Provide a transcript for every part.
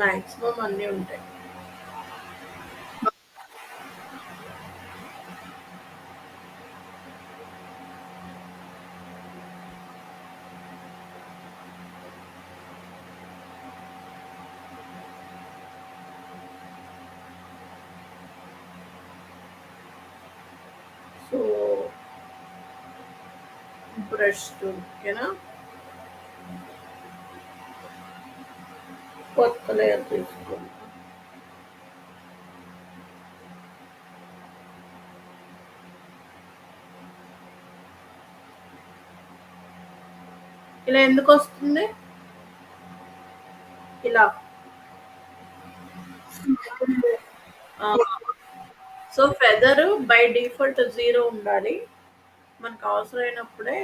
Maximum అన్నీ ఉంటాయి. So brush ఓకేనా, కొత్త లేయర్ తీసుకోండి. ఇలా ఎందుకు వస్తుంది ఇలా? సో ఫెదర్ బై డిఫాల్ట్ 0 ఉండాలి. మనకు అవసరమైనప్పుడే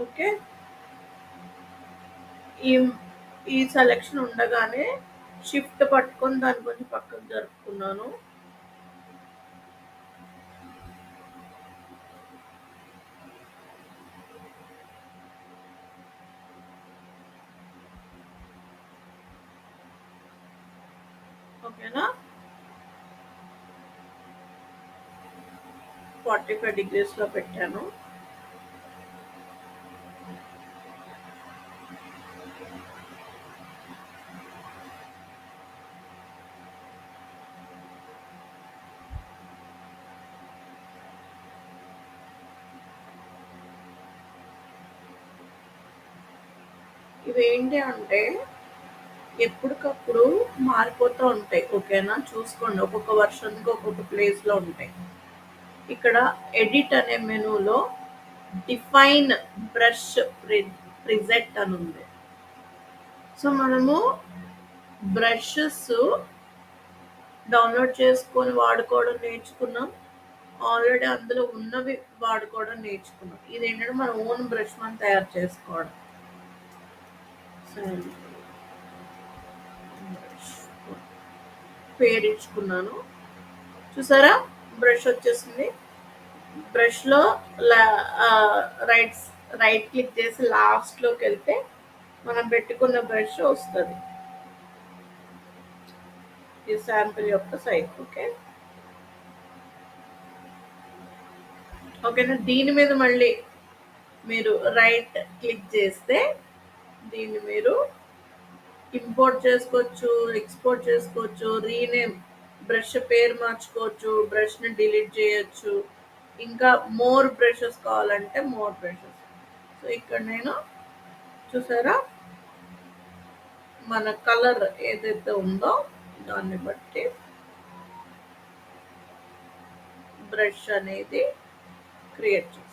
ఓకే. ఈ ఈ సెలెక్షన్ ఉండగానే షిఫ్ట్ పట్టుకొని దాన్ని కొంచెం పక్కకు జరుపుకున్నాను. ఓకేనా, 45 degrees లో పెట్టాను. ఇవేంటి అంటే ఎప్పటికప్పుడు మారిపోతూ ఉంటాయి. ఓకేనా, చూసుకోండి, ఒక్కొక్క వర్షన్కి ఒక్కొక్క ప్లేస్లో ఉంటాయి. ఇక్కడ ఎడిట్ అనే మెనూలో డిఫైన్ బ్రష్ ప్రిజెట్ అని ఉంది. సో మనము బ్రషెస్ డౌన్లోడ్ చేసుకొని వాడుకోవడం నేర్చుకున్నాం. ఆల్రెడీ అందులో ఉన్నవి వాడుకోవడం నేర్చుకున్నాం. ఇది ఏంటంటే మన ఓన్ బ్రష్ మనం తయారు చేసుకోవడం. పేరు ఇచ్చుకున్నాను. చూసారా, బ్రష్ వచ్చేసింది. బ్రష్లో రైట్ రైట్ క్లిక్ చేసి లాస్ట్లోకి వెళ్తే మనం పెట్టుకున్న బ్రష్ వస్తుంది. ఈ శాంపిల్ యొక్క సైజ్. ఓకేనా, దీని మీద మళ్ళీ మీరు రైట్ క్లిక్ చేస్తే దీన్ని మీరు ఇంపోర్ట్ చేసుకోవచ్చు, ఎక్స్పోర్ట్ చేసుకోవచ్చు, రీనేమ్ బ్రష్ పేరు మార్చుకోవచ్చు, బ్రష్ని డిలీట్ చేయొచ్చు, ఇంకా మోర్ బ్రషెస్ కావాలంటే మోర్ బ్రషెస్. సో ఇక్కడ నేను చూసారా, మన కలర్ ఏదైతే ఉందో దాన్ని బట్టి బ్రష్ అనేది క్రియేట్ చేస్తాం.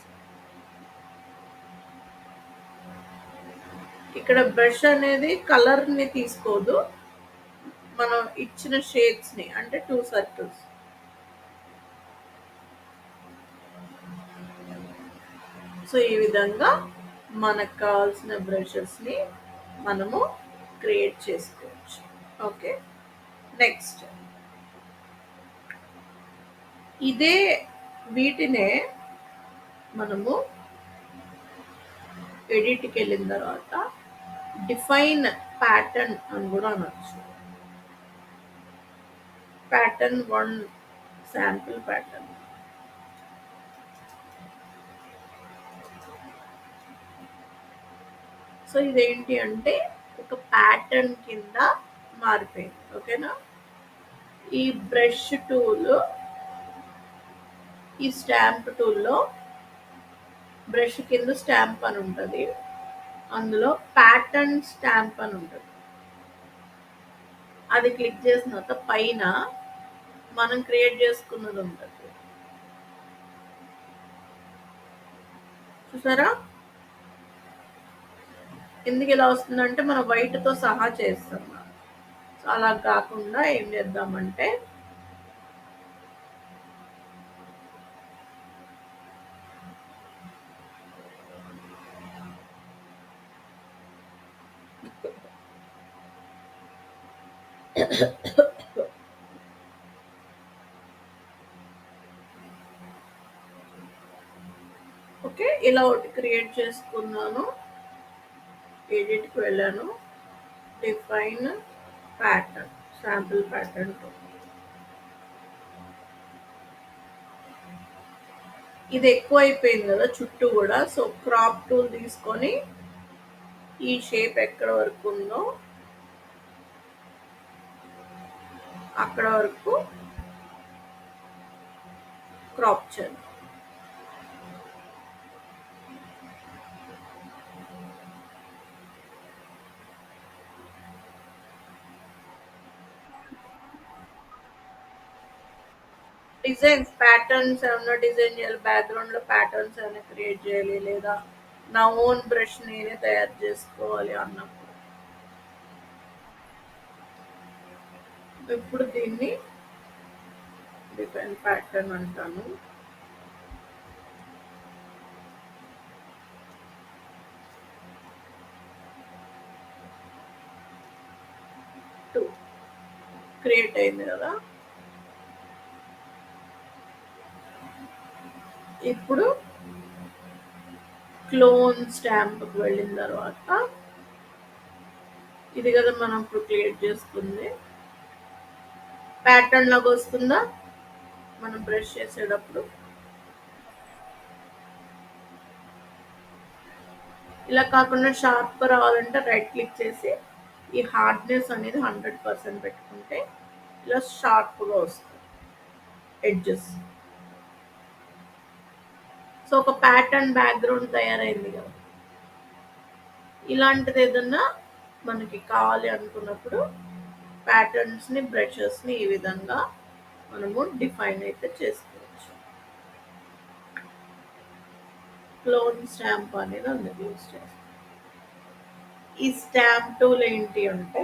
ఇక్కడ బ్రష్ అనేది కలర్ని తీసుకోదు, మనం ఇచ్చిన షేడ్స్ని, అంటే 2 సర్కిల్స్. సో ఈ విధంగా మనకు కావాల్సిన బ్రషెస్ని మనము క్రియేట్ చేసుకోవచ్చు. ఓకే, నెక్స్ట్ ఇదే వీటినే మనము ఎడిట్కి వెళ్ళిన తర్వాత డిఫైన్ ప్యాటర్న్ అని కూడా అనొచ్చు. Pattern 1 sample pattern. సో ఇదేంటి అంటే ఒక ప్యాటర్న్ కింద మారిపోయింది. ఓకేనా, ఈ బ్రష్ టూల్, ఈ స్టాంప్ టూల్లో బ్రష్ కింద స్టాంప్ అని ఉంటుంది, అందులో ప్యాటర్న్ స్టాంప్ అని ఉంటుంది. అది క్లిక్ చేసిన తర్వాత పైన మనం క్రియేట్ చేసుకున్నది ఉంటుంది. చూసారా, ఎందుకు ఇలా వస్తుందంటే మనం వైట్తో సహా చేస్తున్నాం. సో అలా కాకుండా ఏం చేద్దామంటే ఓకే. ఇలా ఒకటి క్రియేట్ చేసుకున్నాను. ఎడిట్‌కి వెళ్ళాను. Define pattern, sample pattern 2. ఇది ఎక్కువైపోయింది కదా చుట్టూ కూడా. సో క్రాప్ టూల్ తీసుకొని ఈ షేప్ ఎక్కడ వరకు ఉందో అక్కడ వరకు క్రాప్ చేయాలి. డిజైన్స్ ప్యాటర్న్స్ ఏమన్నా డిజైన్ చేయాలి, బ్యాక్గ్రౌండ్ లో ప్యాటర్న్స్ ఏమైనా క్రియేట్ చేయాలి, లేదా నా ఓన్ బ్రష్ నేనే తయారు చేసుకోవాలి అన్నప్పుడు ఇప్పుడు దీన్ని డిఫైన్ ప్యాటర్న్ అంటాను. టూ క్రియేట్ అయింది కదా. ఇప్పుడు క్లోన్ స్టాంప్కి వెళ్ళిన తర్వాత ఇది కదా మనం ఇప్పుడు క్రియేట్ చేసుకుంది. ప్యాటర్న్ లాగా వస్తుందా మనం బ్రష్ చేసేటప్పుడు. ఇలా కాకుండా షార్ప్గా రావాలంటే రైట్ క్లిక్ చేసి ఈ హార్డ్నెస్ అనేది 100% పెట్టుకుంటే ఇలా షార్ప్గా వస్తుంది ఎడ్జెస్. సో ఒక ప్యాటర్న్ బ్యాక్గ్రౌండ్ తయారైంది కదా. ఇలాంటిది ఏదన్నా మనకి కావాలి అనుకున్నప్పుడు ప్యాటర్న్స్ని బ్రషెస్ని ఈ విధంగా మనము డిఫైన్ అయితే చేసుకోవచ్చు. క్లోన్ స్టాంప్ అనేది అందుకు యూజ్ చేస్తాం. ఈ స్టాంప్ టూల్ ఏంటి అంటే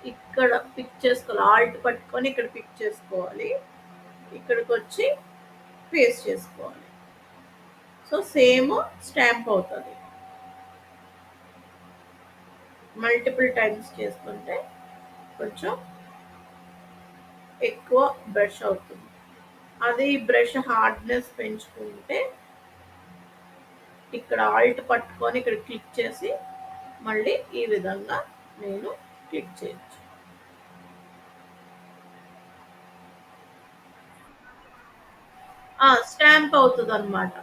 ఇక్కడ పిక్ చేసుకోవాలి. ఆల్ట్ పట్టుకొని ఇక్కడ పిక్ చేసుకోవాలి, ఇక్కడికి వచ్చి పేస్ట్ చేసుకోవాలి. సో సేమ్ స్టాంప్ అవుతుంది. మల్టిపుల్ టైమ్స్ చేసుకుంటే కొంచెం ఎక్కువ బ్రష్ అవుతుంది. అదే ఈ బ్రష్ హార్డ్నెస్ పెంచుకుంటే ఇక్కడ ఆల్ట్ పట్టుకొని ఇక్కడ క్లిక్ చేసి మళ్ళీ ఈ విధంగా నేను క్లిక్ చేయొచ్చు. స్టాంప్ అవుతుంది అనమాట.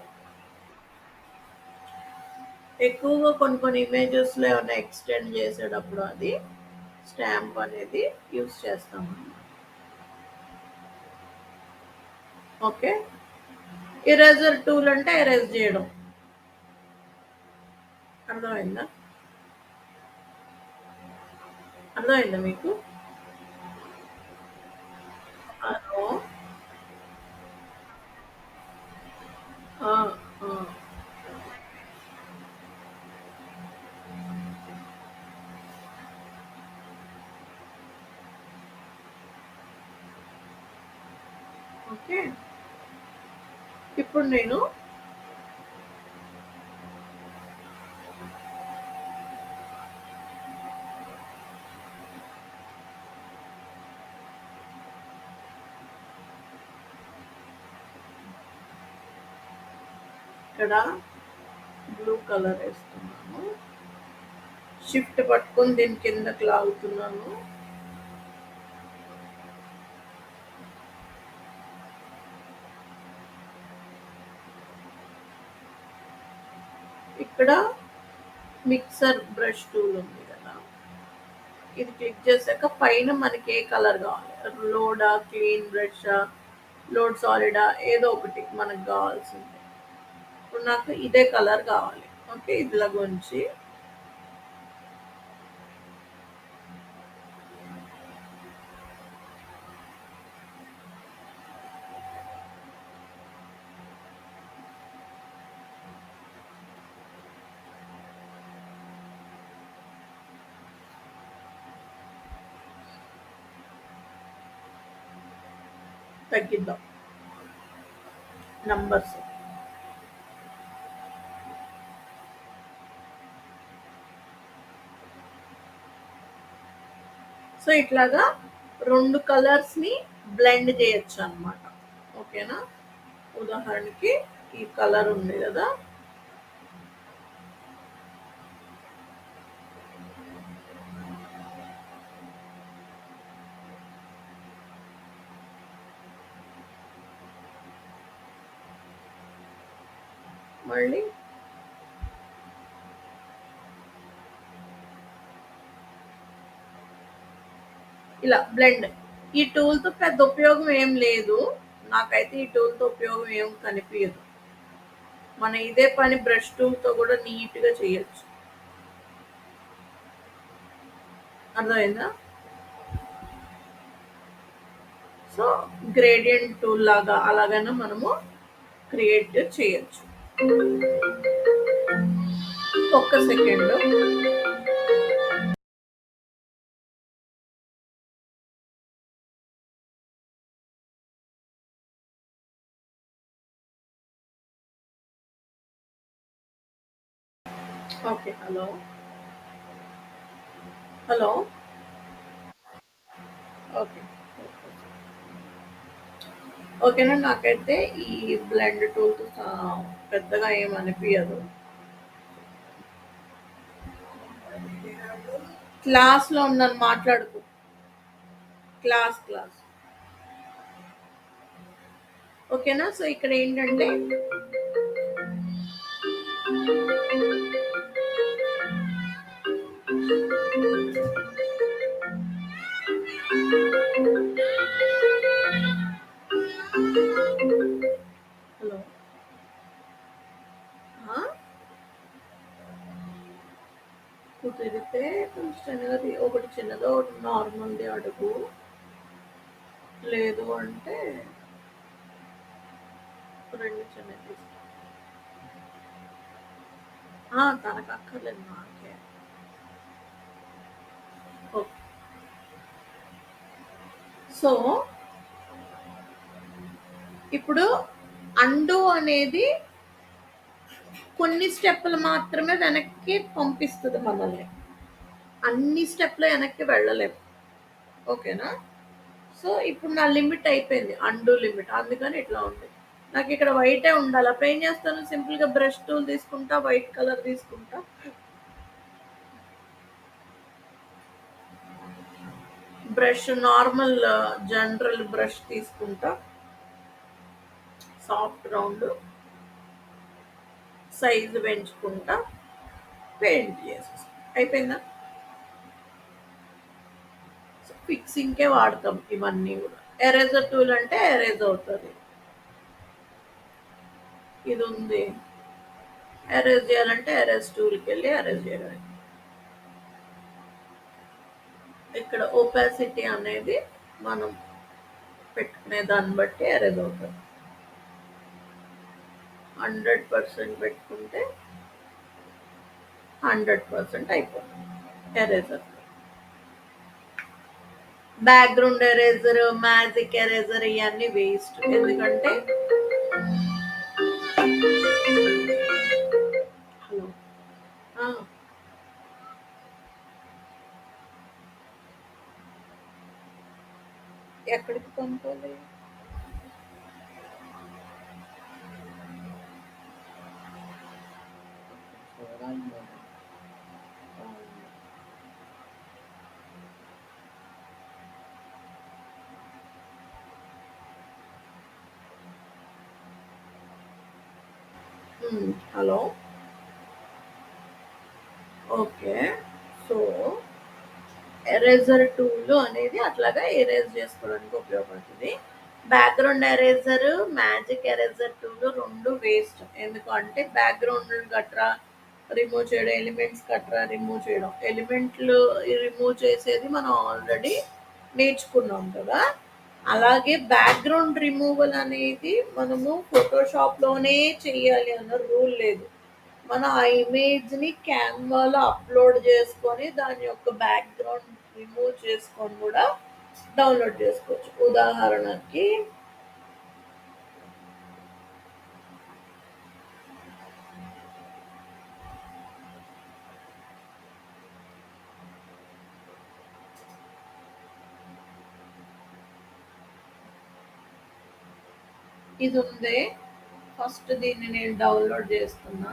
ఎక్కువగా కొన్ని కొన్ని ఇమేజెస్లో ఏమైనా ఎక్స్టెండ్ చేసేటప్పుడు అది స్టాంప్ అనేది యూస్ చేస్తాం. ఓకే. ఎరేజర్ టూల్ అంటే ఎరేజ్ చేయడం. అర్థమైందా? అర్థమైందా మీకు? హలో. ఆ, ఆ. ఓకే. ఇప్పుడు నేను ఇక్కడ బ్లూ కలర్ వేస్తున్నాను. షిఫ్ట్ పట్టుకొని దీని కిందకి లాగుతున్నాను. ఇక్కడ మిక్సర్ బ్రష్ టూల్ ఉంది కదా, ఇది క్లిక్ చేశాక పైన మనకి ఏ కలర్ కావాలి, లోడా, క్లీన్ బ్రష్, లోడ్ సాలిడా, ఏదో ఒకటి మనకు కావాల్సింది. ఇప్పుడు నాకు ఇదే కలర్ కావాలి. ఓకే. ఇదిలా గురించి తగ్గిద్దాం నంబర్స్. సో ఇట్లాగా 2 కలర్స్‌ని బ్లెండ్ చేయొచ్చు అన్నమాట. ఓకేనా? ఉదాహరణకి ఈ కలర్ ఉంది గదా! మళ్ళీ ఇలా బ్లెండ్. ఈ టూల్‌తో పెద్ద ఉపయోగం ఏం లేదు. నాకైతే ఈ టూల్‌తో ఉపయోగం ఏం కనిపియదు. మన ఇదే పని బ్రష్ టూల్‌తో గూడా నీట్‌గా చేయొచ్చు. అర్థమైందా? సో, గ్రేడియంట్ టూల్ లాగా అలాగైనా మనము క్రియేట్ చేయొచ్చు. ఒక్క second. Okay. Hello. Hello. Okay. ఓకేనా? నాకైతే ఈ బ్లెండ్ టూల్‌తో పెద్దగా ఏం అనిపియదు. క్లాస్‌లో ఉన్నాను మాట్లాడకు. క్లాస్. ఓకేనా? సో, ఇక్కడ ఏంటంటే హలో. ఆ! కుదిరితే కొంచెం చిన్నది ఒకటి చిన్నదో, ఒకటి నార్మల్‌ది అడుగు. లేదు అంటే 2 చిన్నవి తీసుకో. తనకు అక్కర్లేదు నాకే. ఓకే. సో, ఇప్పుడు అండు అనేది కొన్ని స్టెప్పులు మాత్రమే వెనక్కి పంపిస్తది మనల్ని. అన్ని స్టెప్‌లు వెనక్కి వెళ్ళలేము. ఓకేనా? సో, ఇప్పుడు నా లిమిట్ అయిపోయింది. And limit. అందుకని ఇట్లా ఉంది. నాకిక్కడ వైటే ఉండాలి. అప్పుడు ఏం చేస్తాను సింపుల్‌గా బ్రష్ టూల్ తీసుకుంటా, వైట్ కలర్ తీసుకుంటా. బ్రష్ నార్మల్ జనరల్ బ్రష్ తీసుకుంటా. సాఫ్ట్ రౌండ్ సైజు పెంచుకుంటా పెయింట్ చేసేస్తా. అయిపోయిందా? ఫిక్సింగ్‌కే వాడతాం ఇవన్నీ గూడా. ఎరేజర్ టూల్ అంటే ఎరేజ్ అవుతది. ఇదుంది. ఎరేజ్ చేయాలంటే ఎరేజ్ టూల్‌కెళ్ళి ఎరేజ్ చేయడమే. ఇక్కడ ఓపాసిటీ అనేది మనం పెట్టుకునే దాన్ని బట్టి ఎరేజ్ అవుతది. 100% పెట్టుకుంటే 100% అయిపోతుంది eraser. Background eraser, magic eraser ఇయన్నీ వేస్ట్. ఎందుకంటే హలో. ఆ! ఎక్కడికి పంపాలి? చూడాలి మరి. అవును. Hello. Okay. So, eraser tool అనేది అట్లాగా ఎరేజ్ చేసుకోవడానికి ఉపయోగపడుతుంది. Background eraser, magic eraser tool 2 waste. ఎందుకంటే బ్యాక్‌గ్రౌండ్ గట్రా రిమూవ్ చేయడం, ఎలిమెంట్స్ గట్రా రిమూవ్ చేయడం. ఎలిమెంట్లు రిమూవ్ చేసేది మనం ఆల్రెడీ నేర్చుకున్నాం కదా! అలాగే బ్యాక్‌గ్రౌండ్ రిమూవల్ అనేది మనము ఫోటోషాప్‌లోనే చెయ్యాలి అన్న రూల్ లేదు. మనం ఆ ఇమేజ్‌ని క్యాన్వాలో అప్‌లోడ్ చేసుకొని దాని యొక్క బ్యాక్‌గ్రౌండ్ రిమూవ్ చేసుకొని కూడా డౌన్‌లోడ్ చేసుకోవచ్చు. ఉదాహరణకి ఇది ఉందే, ఫస్ట్ దీన్ని నేను డౌన్లోడ్ చేస్తున్నా,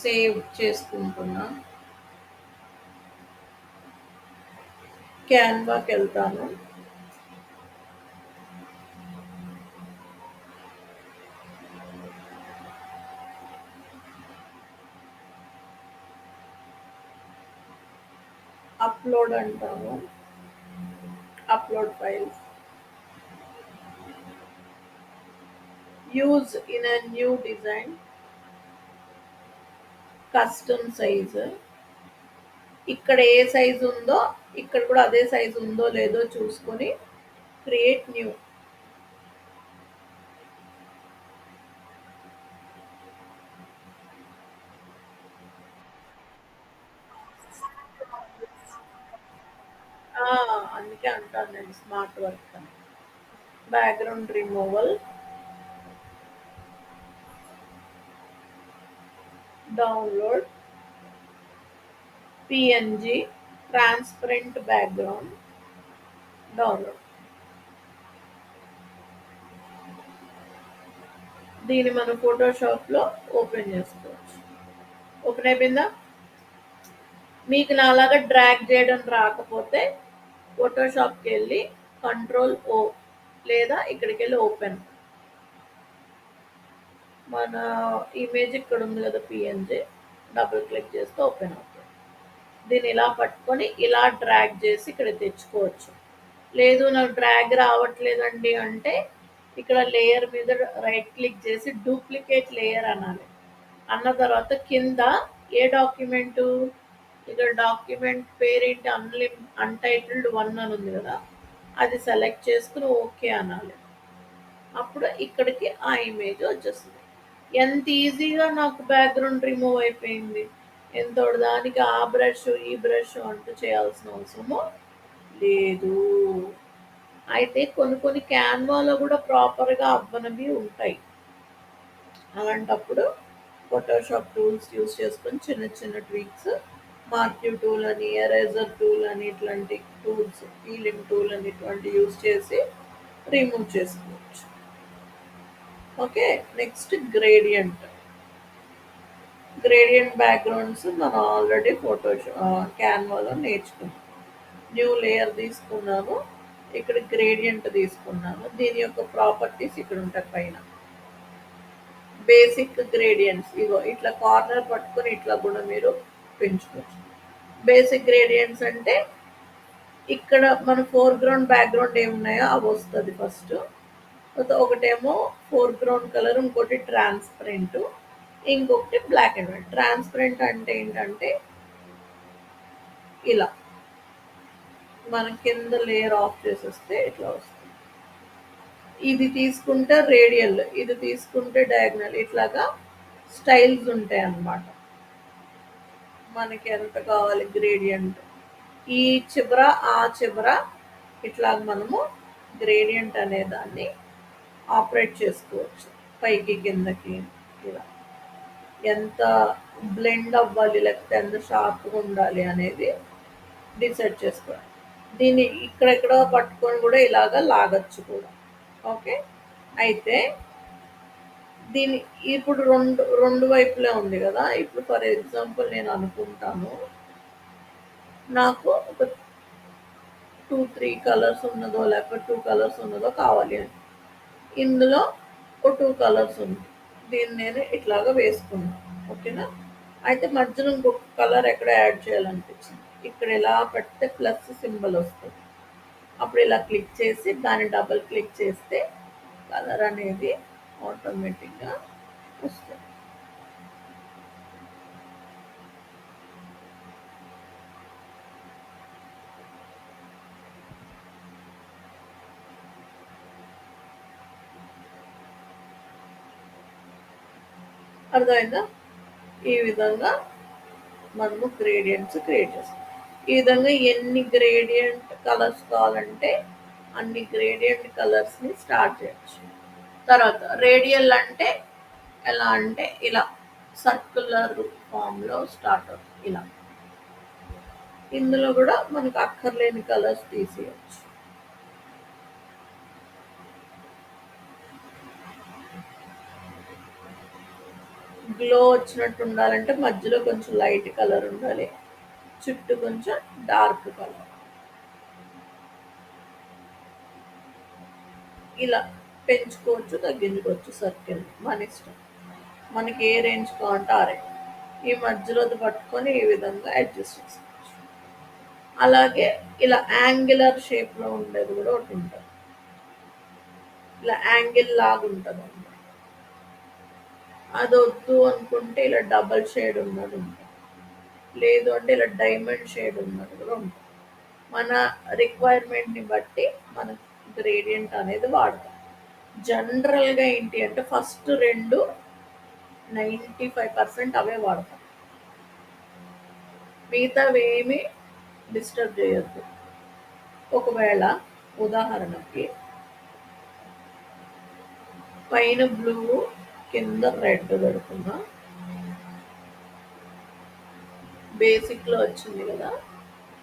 సేవ్ చేసుకుంటున్నా, క్యాన్వాకి వెళ్తాను. అప్లోడ్ అంటాను, upload files, use in a new design, custom size. ఇక్కడ ఏ సైజు ఉందో ఇక్కడ కూడా అదే సైజు ఉందో లేదో చూసుకొని క్రియేట్ న్యూ. అందుకే అంటాను నేను స్మార్ట్ వర్క్ అని. Background removal, download PNG, transparent background, download. దీన్ని మనం ఫోటోషాప్లో ఓపెన్ చేసుకోవచ్చు. ఓపెన్ అయిపోయిందా? మీకు నాలాగా డ్రాగ్ చేయడం రాకపోతే ఫోటోషాప్కి వెళ్ళి కంట్రోల్ O లేదా ఇక్కడికి వెళ్ళి ఓపెన్. మన ఇమేజ్ ఇక్కడ ఉంది కదా పిఎన్జి, డబుల్ క్లిక్ చేస్తే ఓపెన్ అవుతుంది. దీన్ని ఇలా పట్టుకొని ఇలా డ్రాగ్ చేసి ఇక్కడ తెచ్చుకోవచ్చు. లేదు నాకు డ్రాగ్ రావట్లేదండి అంటే ఇక్కడ లేయర్ మీద రైట్ క్లిక్ చేసి డూప్లికేట్ లేయర్ అనాలి. అన్న తర్వాత కింద ఏ డాక్యుమెంటు, ఇక్కడ డాక్యుమెంట్ పేరేంటి, అన్టైటిల్డ్ 1 అని ఉంది కదా, అది సెలెక్ట్ చేసుకుని ఓకే అనాలి. అప్పుడు ఇక్కడికి ఆ ఇమేజ్ వచ్చేస్తుంది. ఎంత ఈజీగా నాకు బ్యాక్గ్రౌండ్ రిమూవ్ అయిపోయింది. ఎంతోటి దానికి ఆ బ్రష్ ఈ బ్రష్ అంటూ చేయాల్సిన అవసరము లేదు. అయితే కొన్ని కొన్ని క్యాన్వాలో కూడా ప్రాపర్గా అవ్వనవి ఉంటాయి. అలాంటప్పుడు ఫోటోషాప్ టూల్స్ యూస్ చేసుకొని చిన్న చిన్న ట్వీక్స్, మార్క్యూ టూల్ అని, ఎరేజర్ టూల్ అని, ఇట్లాంటి టూల్స్, హీలింగ్ టూల్ అని ఇటువంటి యూస్ చేసి రిమూవ్ చేసుకోవచ్చు. Okay, next gradient. Gradient backgrounds మనం ఆల్రెడీ క్యాన్వాలో నేర్చుకున్నాం. న్యూ లేయర్ తీసుకున్నాను, ఇక్కడ గ్రేడియంట్ తీసుకున్నాను. దీని యొక్క ప్రాపర్టీస్ ఇక్కడ ఉంటాయి పైన. బేసిక్ గ్రేడియంట్స్ ఇగో ఇట్లా కార్నర్ పట్టుకొని ఇట్లా కూడా మీరు పెంచుకోవచ్చు. బేసిక్ గ్రేడియంట్స్ అంటే ఇక్కడ మన ఫోర్గ్రౌండ్ బ్యాక్గ్రౌండ్ ఏమున్నాయో అవి వస్తుంది ఫస్ట్. ఒకటేమో ఫోర్గ్రౌండ్ కలర్, ఇంకోటి ట్రాన్స్పరెంట్, ఇంకొకటి బ్లాక్ అండ్ వైట్. ట్రాన్స్పరెంట్ అంటే ఏంటంటే ఇలా మన కింద లేయర్ ఆఫ్ చేసేస్తే ఇట్లా వస్తుంది. ఇది తీసుకుంటే రేడియల్, ఇది తీసుకుంటే డయాగ్నల్, ఇట్లాగా స్టైల్స్ ఉంటాయి అన్నమాట. మనకి ఎంత కావాలి గ్రేడియంట్, ఈ చివర ఆ చివర ఇట్లా మనము గ్రేడియంట్ అనే దాన్ని ఆపరేట్ చేసుకోవచ్చు. పైకి కిందకి ఇలా ఎంత బ్లెండ్ అవ్వాలి, లేకపోతే ఎంత షార్ప్గా ఉండాలి అనేది డిసైడ్ చేసుకోవాలి. దీన్ని ఇక్కడెక్కడ పట్టుకొని కూడా ఇలాగా లాగచ్చు కూడా. ఓకే, అయితే దీని ఇప్పుడు రెండు రెండు వైపులే ఉంది కదా. ఇప్పుడు ఫర్ ఎగ్జాంపుల్ నేను అనుకుంటాను నాకు ఒక 2-3 కలర్స్ ఉన్నదో లేకపోతే 2 కలర్స్ ఉన్నదో కావాలి అని. ఇందులో ఒక 2 కలర్స్ ఉంది, దీన్ని నేను ఇట్లాగా వేసుకున్నాను. ఓకేనా, అయితే మధ్యలో ఇంకొక కలర్ ఎక్కడ యాడ్ చేయాలనిపించింది. ఇక్కడ ఇలా పెడితే ప్లస్ సింబల్ వస్తుంది. అప్పుడు ఇలా క్లిక్ చేసి దాన్ని డబుల్ క్లిక్ చేస్తే కలర్ అనేది ఆటోమేటిక్గా వస్తుంది. అర్థమైందా? ఈ విధంగా మనము గ్రేడియంట్స్ క్రియేట్ చేస్తాం. ఈ విధంగా ఎన్ని గ్రేడియంట్ కలర్స్ కావాలంటే అన్ని గ్రేడియంట్ కలర్స్ని స్టార్ట్ చేయొచ్చు. తర్వాత రేడియల్ అంటే ఎలా అంటే ఇలా సర్క్యులర్ ఫామ్లో స్టార్ట్ అవుతుంది. ఇలా ఇందులో కూడా మనకు అక్కర్లేని కలర్స్ తీసేయచ్చు. గ్లో వచ్చినట్టు ఉండాలంటే మధ్యలో కొంచెం లైట్ కలర్ ఉండాలి, చుట్టూ కొంచెం డార్క్ కలర్. ఇలా పెంచుకోవచ్చు, తగ్గించుకోవచ్చు సర్కిల్ మన ఇష్టం. మనకి ఏ రేంజ్ కావాలంటే ఆ రేంజ్. ఈ మధ్యలోది పట్టుకొని ఈ విధంగా అడ్జస్ట్ చేసుకోవచ్చు. అలాగే ఇలా యాంగిలర్ షేప్లో ఉండేది కూడా ఒకటి ఉంటుంది. ఇలా యాంగిల్ లాగా ఉంటుంది అన్నమాట. అది వద్దు అనుకుంటే ఇలా డబల్ షేడ్ ఉన్నది ఉంటుంది, లేదు అంటే ఇలా డైమండ్ షేడ్ ఉన్నది కూడా ఉంటుంది. మన రిక్వైర్మెంట్ని బట్టి మన గ్రేడియంట్ అనేది వాడతాం. జనరల్గా ఏంటి అంటే ఫస్ట్ రెండు 95% అవే వాడతాం, మిగతావేమి డిస్టర్బ్ చేయొద్దు. ఒకవేళ ఉదాహరణకి పైన బ్లూ కింద రెడ్ పెడుతున్నా, బేసిక్లో వచ్చింది కదా,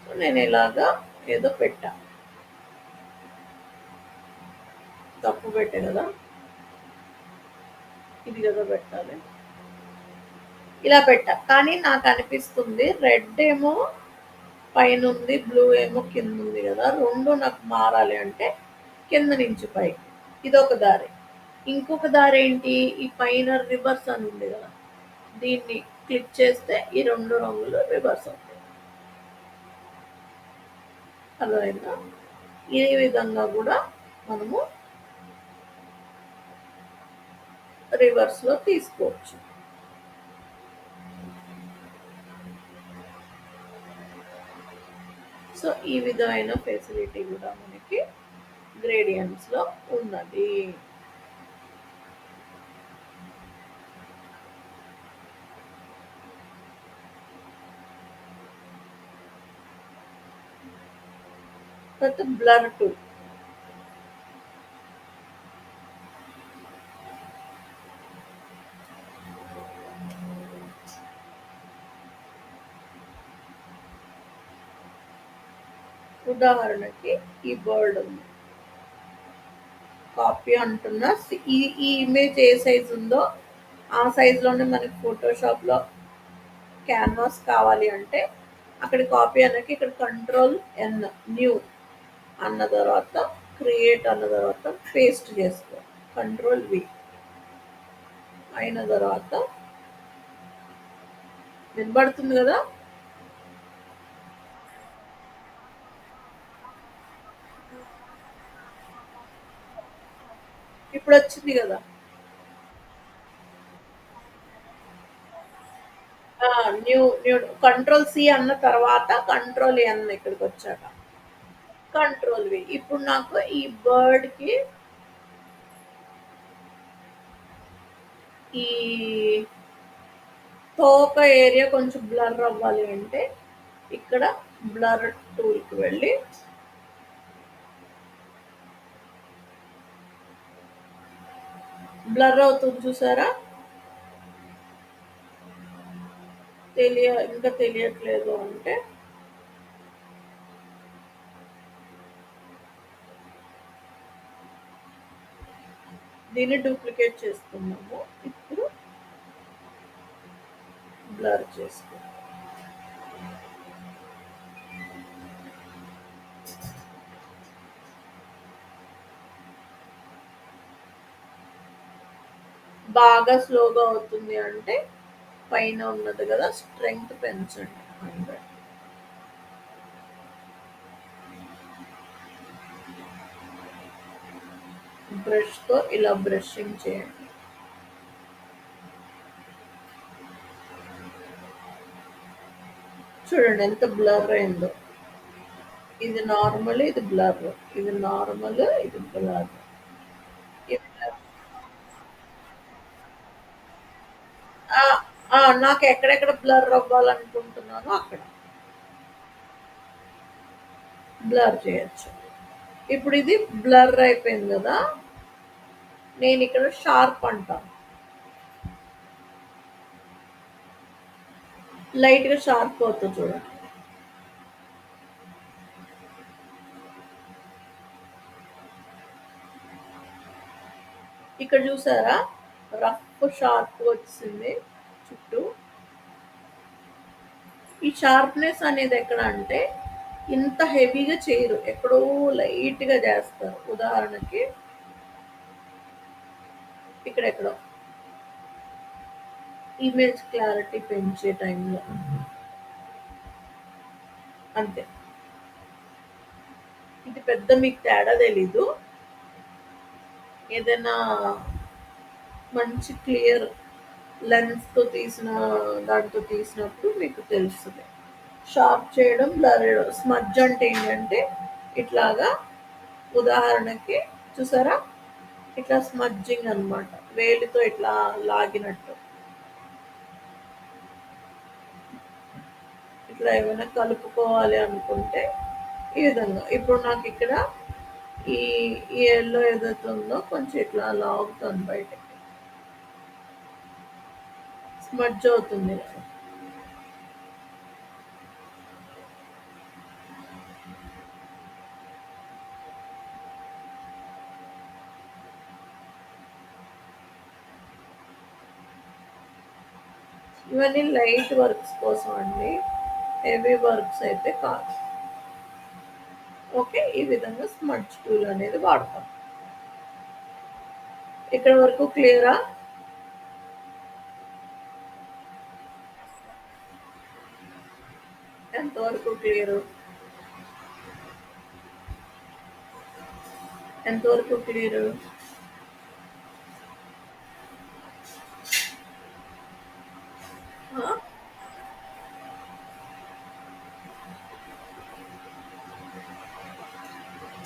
సో నేను ఇలాగా ఏదో పెట్టా, తప్పు పెట్టే కదా, ఇది కదా పెట్టాలి, ఇలా పెట్టా. కానీ నాకు అనిపిస్తుంది రెడ్ ఏమో పైన ఉంది, బ్లూ ఏమో కింద ఉంది కదా, రెండు నాకు మారాలి అంటే కింద నుంచి పైకి, ఇదొక దారి. ఇంకొక దారి ఏంటి, ఈ పైన రివర్స్ అని ఉంది కదా, దీన్ని క్లిక్ చేస్తే ఈ రెండు రంగులు రివర్స్ అవుతాయి. అర్థమైందా? ఈ విధంగా కూడా మనము రివర్స్లో తీసుకోవచ్చు. సో ఈ విధమైన ఫెసిలిటీ కూడా మనకి గ్రేడియంట్స్లో ఉన్నది. తర్వాత బ్లర్ టూల్. ఉదాహరణకి ఈ బర్డ్ ఉంది, కాపీ అంటున్నా. ఈ ఇమేజ్ ఏ సైజ్ ఉందో ఆ సైజులోనే మనకి ఫోటోషాప్లో క్యాన్వాస్ కావాలి అంటే అక్కడ కాపీ అన్నకి ఇక్కడ Ctrl+N, న్యూ అన్న తర్వాత క్రియేట్ అన్న తర్వాత పేస్ట్ చేసుకో, Ctrl+V అయిన తర్వాత వినబడుతుంది కదా, ఇప్పుడు వచ్చింది కదా. న్యూ Ctrl+C అన్న తర్వాత Ctrl+N ఇక్కడికి వచ్చాక Ctrl+V. ఇప్పుడు నాకు ఈ బర్డ్కి ఈ తోక ఏరియా కొంచెం బ్లర్ అవ్వాలి అంటే ఇక్కడ బ్లర్ టూల్కి వెళ్ళి బ్లర్ అవుతుంది చూసారా. ఇంకా తెలియట్లేదు అంటే దీన్ని డూప్లికేట్ చేసుకున్నాము, ఇప్పుడు బ్లర్ చేసుకో. బాగా స్లోగా అవుతుంది అంటే పైన ఉన్నది కదా స్ట్రెంగ్త్ పెంచండి 100. బ్రష్తో ఇలా బ్రషింగ్ చేయండి. చూడండి ఎంత బ్లర్ అయిందో. ఇది నార్మల్, ఇది బ్లర్, ఇది నార్మల్, ఇది బ్లర్. నాకు ఎక్కడెక్కడ బ్లర్ అవ్వాలనుకుంటున్నానో అక్కడ బ్లర్ చేయొచ్చు. ఇప్పుడు ఇది బ్లర్ అయిపోయింది కదా, నేను ఇక్కడ షార్ప్ అంటాను, లైట్గా షార్ప్ అవుతుంది చూడండి. ఇక్కడ చూసారా రఫ్ షార్ప్ వచ్చింది. చుట్టూ. ఈ షార్ప్‌నెస్ అనేది ఎక్కడ అంటే, ఇంత హెవీగా చేయరు. ఎక్కడో లైట్‌గా జేస్తారు. ఉదాహరణకి ఇక్కడెక్కడో ఇమేజ్ క్లారిటీ పెంచే టైంలో అంతే. ఇది పెద్ద మీకు తేడా తెలీదు. ఏదైనా మంచి క్లియర్ లెన్స్‌తో తీసిన దాంతో తీసినప్పుడు మీకు తెలుస్తది. షార్ప్ చేయడం, బ్లర్ చేయడం. స్మడ్జ్ అంటే ఏంటంటే ఇట్లాగా ఉదాహరణకి చూసారా? ఇట్లా స్మడ్జింగ్ అనమాట. వేలితో ఇట్లా లాగినట్టు. ఇట్లా ఏమైనా కలుపుకోవాలి అనుకుంటే ఈ విధంగా. ఇప్పుడు నాకు ఇక్కడ ఈ ఈ యెల్లో ఏదైతే ఉందో కొంచెం ఇట్లా లాగుతాను బయటకి. స్మడ్జ్ అవుతుంది కదా. ఇవన్నీ లైట్ వర్క్స్ కోసం అండి. హెవీ వర్క్స్ అయితే కాదు. ఓకే. ఈ విధంగా స్మడ్జ్ టూల్ అనేది వాడతాం. ఇక్కడ వరకు క్లియరా? ఎంతవరకు క్లియరు? ఎంతవరకు క్లియరు? ఆ!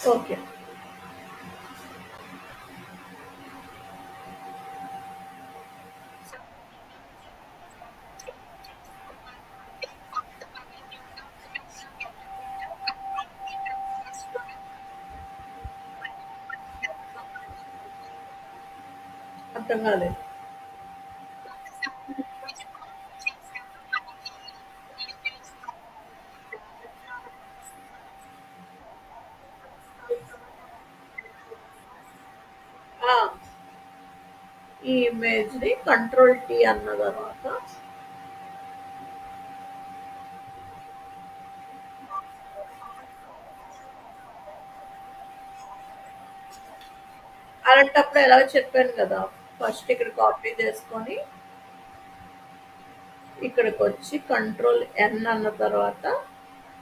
ఓకే. అర్థం కాలేదు. ఆ! ఈ ఇమేజ్‌ని కంట్రోల్ టీ అన్న తర్వాత అలాంటప్పుడు ఎలాగో చెప్పాను కదా! ఫస్ట్ ఇక్కడ కాపీ చేసుకొని, ఇక్కడికొచ్చి కంట్రోల్ ఎన్ అన్న తర్వాత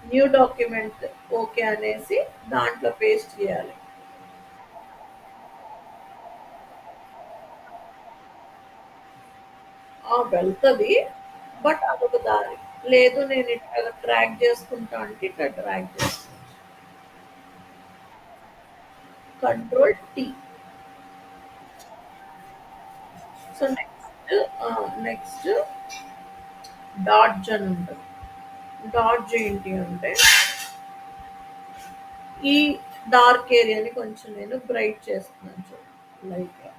న్యూ డాక్యుమెంట్ ఓకే అనేసి దాంట్లో పేస్ట్ చేయాలి. ఆ! వెళ్తది. బట్ అదొక దారి. లేదు నేను ఇట్లా ట్రాక్ చేసుకుంటా అంటే ఇట్లా ట్రాక్ చేసుకో. Control tea. So next dodge అని ఉంటది. డాడ్జ్ ఏంటి అంటే ఈ డార్క్ ఏరియాని కొంచెం నేను బ్రైట్ చేస్తున్నాను చూడండి లైట్‌గా.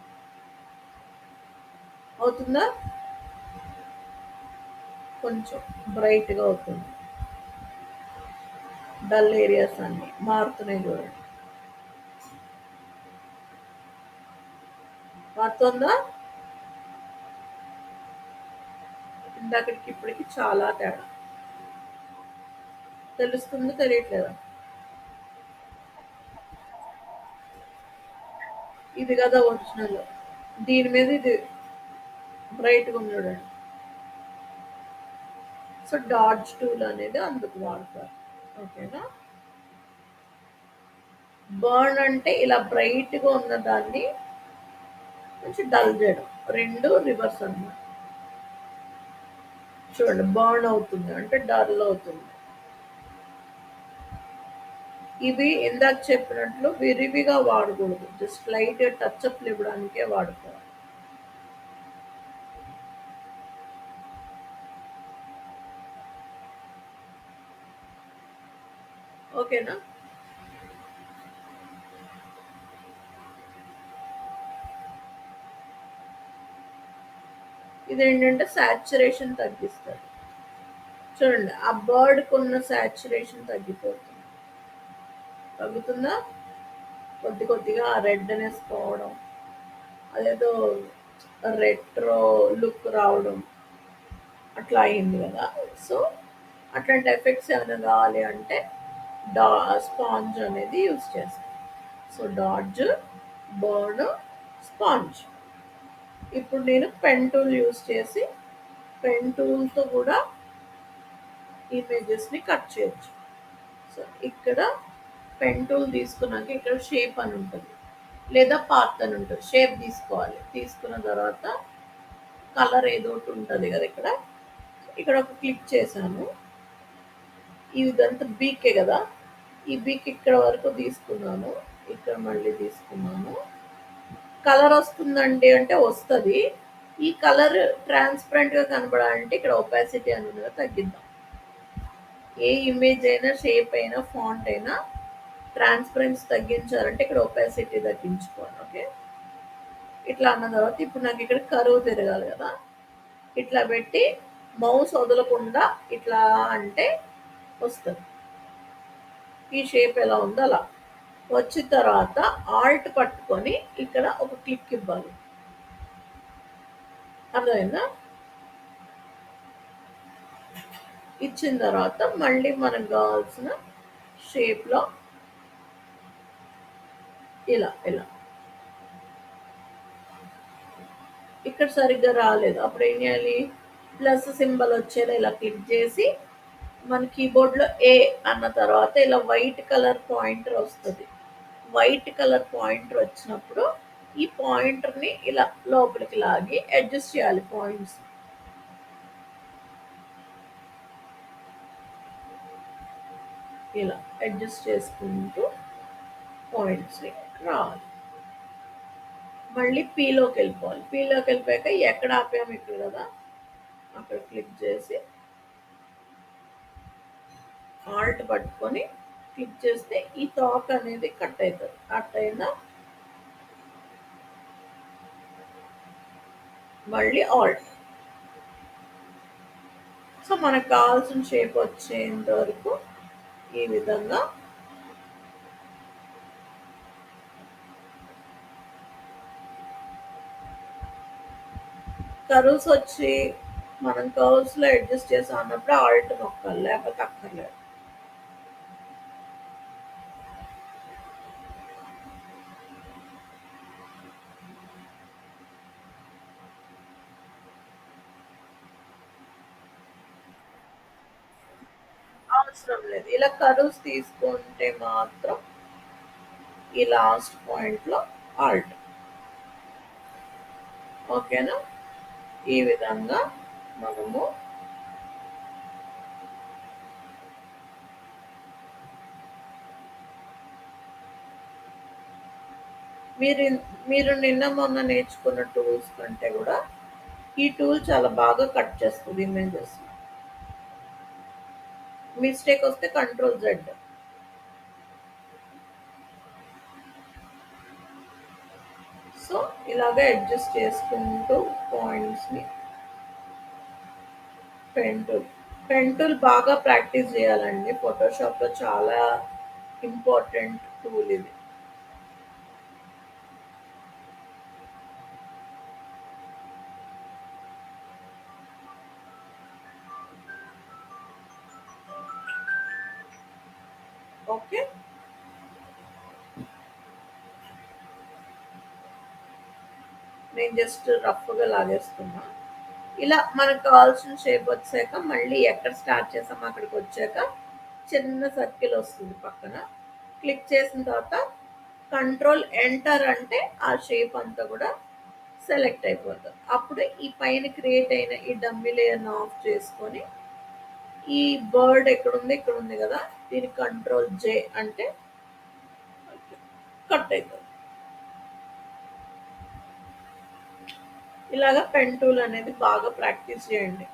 అవుతుందా? కొంచెం బ్రైట్‌గా అవుతుంది. డల్ ఏరియాస్ అన్నీ మారుతున్నాయి చూడండి. మారుతుందా? ఇందాకటికి ఇప్పటికి చాలా తేడా. తెలుస్తుందో తెలియట్లేదా? ఇది కదా ఒరిజినల్. దీని మీద ఇది బ్రైట్‌గా ఉంది చూడండి. సో డాడ్జ్ టూల్ అనేది అందుకు వాడతారు. ఓకేనా? బర్న్ అంటే ఇలా బ్రైట్‌గా ఉన్న దాన్ని కొంచెం డల్ చేయడం. 2 రివర్స్ అన్నమాట. చూడండి బర్న్ అవుతుంది అంటే డల్ అవుతుంది. ఇవి ఇందాక చెప్పినట్లు విరివిగా వాడకూడదు. జస్ట్ లైట్‌గా టచ్ అప్‌లు ఇవ్వడానికే వాడుకోవాలి. ఓకేనా? ఇదేంటంటే సాచురేషన్ తగ్గిస్తది. చూడండి ఆ బర్డ్‌కున్న సాచురేషన్ తగ్గిపోతుంది. తగ్గుతుందా? కొద్ది కొద్దిగా ఆ రెడ్‌నెస్ పోవడం. అదేదో రెట్రో లుక్ రావడం. అట్లా అయింది కదా. సో అట్లాంటి ఎఫెక్ట్స్ ఏమైనా కావాలి అంటే డా స్పాంజ్ అనేది యూస్ చేస్తాం. So dodge, burn, sponge. ఇప్పుడు నేను పెన్ టూల్ యూస్ చేసి పెన్ టూల్తో కూడా ఇమేజెస్ని కట్ చేయొచ్చు. సో ఇక్కడ పెన్ టూల్ తీసుకున్నాక ఇక్కడ షేప్ అని ఉంటుంది, లేదా పాత్ అని ఉంటుంది. షేప్ తీసుకోవాలి, తీసుకున్న తర్వాత కలర్ ఏదో ఒకటి ఉంటుంది కదా ఇక్కడ. ఇక్కడ ఒక క్లిక్ చేశాను. ఇదంతా బీకే కదా, ఈ బీక్ ఇక్కడ వరకు తీసుకున్నాను, ఇక్కడ మళ్ళీ తీసుకున్నాను. కలర్ వస్తుందండి అంటే వస్తుంది. ఈ కలర్ ట్రాన్స్పరెంట్గా కనబడాలంటే ఇక్కడ ఒపాసిటీ అని ఉంది కదా, తగ్గిద్దాం. ఏ ఇమేజ్ అయినా, షేప్ అయినా, ఫాంట్ అయినా ట్రాన్స్పరెన్సీ తగ్గించాలంటే ఇక్కడ ఒపాసిటీ తగ్గించుకోవాలి. ఓకే, ఇట్లా అన్న తర్వాత ఇప్పుడు నాకు ఇక్కడ కరువు తిరగాలి కదా, ఇట్లా పెట్టి మౌస్ వదలకుండా ఇట్లా అంటే వస్తుంది. ఈ షేప్ ఎలా ఉందో అలా వచ్చిన తర్వాత ఆల్ట్ పట్టుకొని ఇక్కడ ఒక క్లిక్ ఇవ్వాలి. అర్థమైందా? ఇచ్చిన తర్వాత మళ్ళీ మనకు కావాల్సిన షేప్లో ఇలా ఇలా ఇక్కడ సరిగ్గా రాలేదు, అప్పుడు ఏం చేయాలి? ప్లస్ సింబల్ వచ్చేలా ఇలా క్లిక్ చేసి మన కీబోర్డ్లో ఏ అన్న తర్వాత ఇలా వైట్ కలర్ పాయింటర్ వస్తుంది. వైట్ కలర్ పాయింటర్ వచ్చినప్పుడు ఈ పాయింటర్ని ఇలా లోపలికి లాగి అడ్జస్ట్ చేయాలి పాయింట్స్. ఇలా అడ్జస్ట్ చేసుకుంటూ పాయింట్స్ని రావాలి. మళ్ళీ పీలోకి వెళ్ళిపోవాలి. పీలోకి వెళ్ళిపోయాక ఎక్కడ ఆపాము ఇక్కడ కదా, అక్కడ క్లిక్ చేసి ఆల్ట్ పట్టుకొని క్లిక్ చేస్తే ఈ టాక్ అనేది కట్ అవుతుంది. కట్ అయినా మళ్ళీ ఆల్ట్. సో మనకు కావాల్సిన షేప్ వచ్చేంత వరకు ఈ విధంగా కర్వ్స్ వచ్చి మనం కర్వ్స్లో అడ్జస్ట్ చేసాం అన్నప్పుడు ఆల్ట్ నొక్కాలి, లేకపోతే అక్కర్లేదు. అవసరం లేదు. ఇలా కర్వ్స్ తీసుకుంటే మాత్రం ఈ లాస్ట్ పాయింట్లో ఆల్ట్. ఓకేనా? ఈ విధంగా మనము మీరు మీరు నిన్న మొన్న నేర్చుకున్న టూల్స్ కంటే కూడా ఈ టూల్ చాలా బాగా కట్ చేస్తుంది ఇమేజెస్. మిస్టేక్ వస్తే కంట్రోల్ జెడ్. సో ఇలాగే అడ్జస్ట్ చేసుకుంటూ పాయింట్స్ని పెన్ టూల్ బాగా ప్రాక్టీస్ చేయాలండి. ఫోటోషాప్లో చాలా ఇంపార్టెంట్ టూల్ ఇది. ఓకే, నేను జస్ట్ రఫ్గా లాగేస్తున్నా. ఇలా మనకు కావాల్సిన షేప్ వచ్చాక మళ్ళీ ఎక్కడ స్టార్ట్ చేసామో అక్కడికి వచ్చాక చిన్న సర్కిల్ వస్తుంది పక్కన. క్లిక్ చేసిన తర్వాత కంట్రోల్ ఎంటర్ అంటే ఆ షేప్ అంతా కూడా సెలెక్ట్ అయిపోతుంది. అప్పుడు ఈ పైన క్రియేట్ అయిన ఈ డమ్మీ లేయర్ని ఆఫ్ చేసుకొని ఈ బర్డ్ ఎక్కడుంది, ఇక్కడ ఉంది కదా, దీని కంట్రోల్ జే అంటే కట్ అవుతుంది. ఇలాగా పెన్ టూల్ అనేది బాగా ప్రాక్టీస్ చేయండి.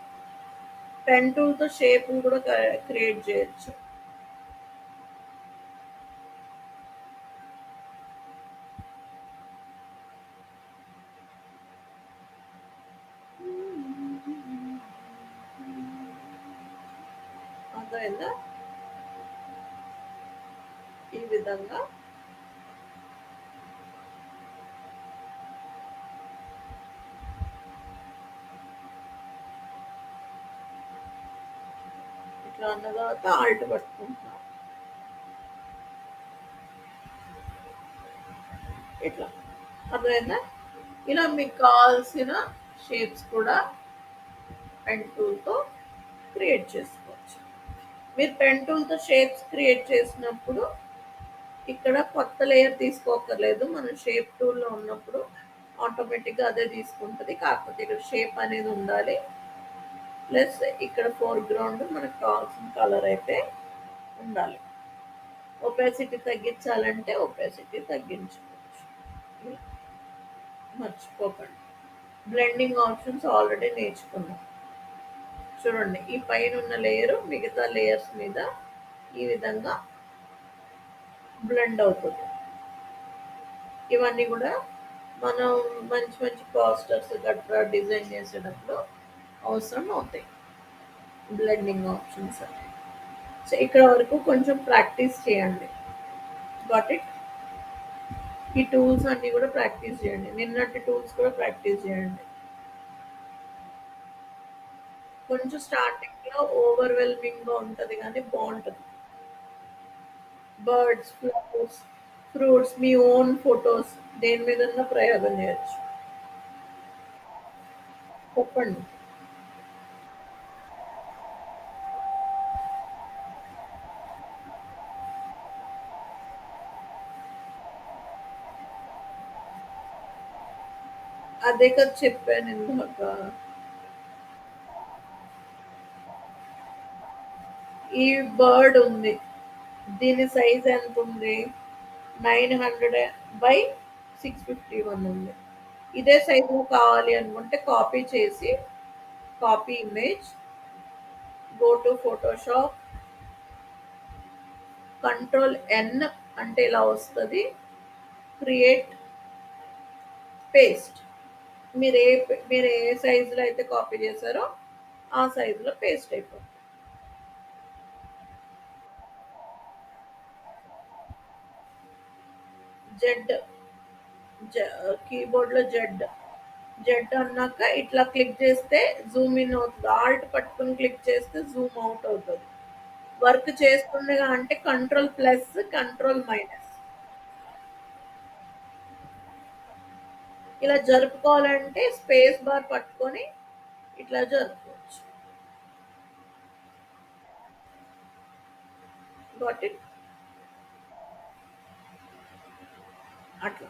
పెన్ టూల్తో షేప్ కూడా క్రియేట్ చేయొచ్చు. అర్థమైందా? ఈ విధంగా ఇట్లా అన్న తర్వాత ఆల్ట్ పట్టుకుంటున్నాం. ఇట్లా అర్థమైందా? ఇలా మీకు కావాల్సిన షేప్స్ కూడా పెన్ టూల్తో క్రియేట్ చేసుకోవచ్చు. మీరు పెన్ టూల్తో షేప్స్ క్రియేట్ చేసినప్పుడు ఇక్కడ కొత్త లేయర్ తీసుకోక్కర్లేదు. మనం షేప్ టూల్లో ఉన్నప్పుడు ఆటోమేటిక్గా అదే తీసుకుంటుంది. కాకపోతే ఇక్కడ షేప్ అనేది ఉండాలి. ప్లస్ ఇక్కడ ఫోర్గ్రౌండ్ మనకు కావాల్సిన కలర్ అయితే ఉండాలి. ఒపాసిటీ తగ్గించాలంటే ఒపాసిటీ తగ్గించుకోవచ్చు. ఇలా మర్చిపోకండి. బ్లెండింగ్ ఆప్షన్స్ ఆల్రెడీ నేర్చుకున్నాం. చూడండి, ఈ పైన ఉన్న లేయర్ మిగతా లేయర్స్ మీద ఈ విధంగా బ్లెండ్ అవుతుంది. ఇవన్నీ కూడా మనం మంచి మంచి పోస్టర్స్ గట్రా డిజైన్ చేసేటప్పుడు అవసరం అవుతాయి బ్లెండింగ్ ఆప్షన్స్. సో ఇక్కడ వరకు కొంచెం ప్రాక్టీస్ చేయండి. Got it? ఈ టూల్స్ అన్నీ కూడా ప్రాక్టీస్ చేయండి. నిన్నటి టూల్స్ కూడా ప్రాక్టీస్ చేయండి. కొంచెం స్టార్టింగ్లో ఓవర్వెల్మింగ్గా ఉంటుంది కానీ బాగుంటుంది. బర్డ్స్, ఫ్లవర్స్, ఫ్రూట్స్, మీ ఓన్ ఫొటోస్ దేని మీద ప్రయోగం చేయొచ్చు. చెప్పండి. అదే కదా చెప్పాను ఇందాక. ఈ బర్డ్ ఉంది, దీని సైజ్ ఎంత ఉంది? 900 by 651 ఉంది. ఇదే సైజు కావాలి అనుకుంటే కాపీ చేసి, copy image, go to Photoshop, control N అంటే ఇలా వస్తుంది, క్రియేట్, పేస్ట్. మీరు ఏ సైజులో అయితే కాపీ చేశారో ఆ సైజులో పేస్ట్ అయిపోతుంది. జెడ్, కీబోర్డ్లో జెడ్ అన్నాక ఇట్లా క్లిక్ చేస్తే జూమ్ ఇన్ అవుతుంది. ఆల్ట్ పట్టుకుని క్లిక్ చేస్తే జూమ్ అవుట్ అవుతుంది. వర్క్ చేస్తుండగా అంటే కంట్రోల్+, కంట్రోల్-. ఇలా జరుపుకోవాలంటే స్పేస్ బార్ పట్టుకొని ఇట్లా జరుపుకోవచ్చు. Got it? అట్లా